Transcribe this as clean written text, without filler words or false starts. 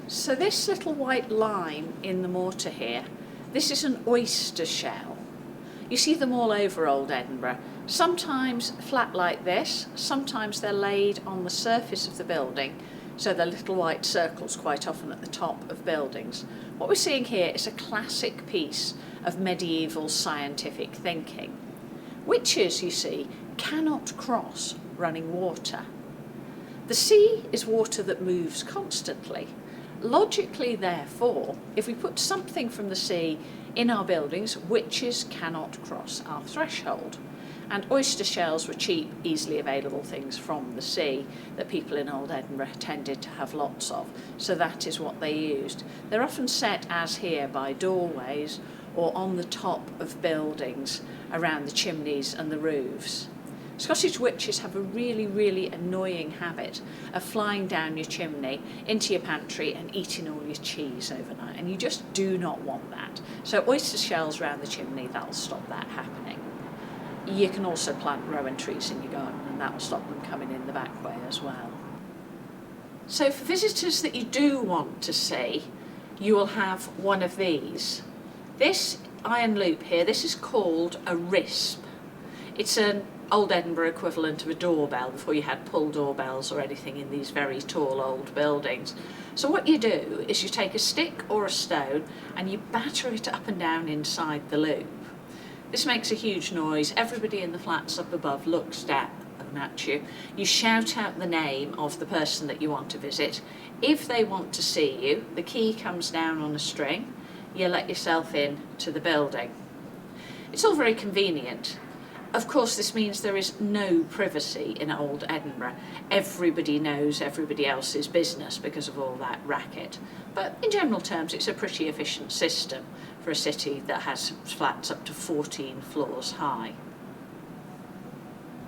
So this little white line in the mortar here, this is an oyster shell. You see them all over Old Edinburgh, sometimes flat like this, sometimes they're laid on the surface of the building, so they're little white circles quite often at the top of buildings. What we're seeing here is a classic piece of medieval scientific thinking. Witches, you see, cannot cross running water. The sea is water that moves constantly. Logically, therefore, if we put something from the sea in our buildings, witches cannot cross our threshold. And oyster shells were cheap, easily available things from the sea that people in Old Edinburgh tended to have lots of. So that is what they used. They're often set, as here, by doorways or on the top of buildings around the chimneys and the roofs. Scottish witches have a really annoying habit of flying down your chimney into your pantry and eating all your cheese overnight, and you just do not want that. So oyster shells around the chimney, that'll stop that happening. You can also plant rowan trees in your garden and that will stop them coming in the back way as well. So for visitors that you do want to see, you will have one of these. This iron loop here, this is called a risp. It's an Old Edinburgh equivalent of a doorbell before you had pull doorbells or anything in these very tall old buildings. So what you do is you take a stick or a stone and you batter it up and down inside the loop. This makes a huge noise. Everybody in the flats up above looks down at you. You shout out the name of the person that you want to visit. If they want to see you, the key comes down on a string. You let yourself in to the building. It's all very convenient. Of course, this means there is no privacy in Old Edinburgh. Everybody knows everybody else's business because of all that racket. But in general terms, it's a pretty efficient system for a city that has flats up to 14 floors high.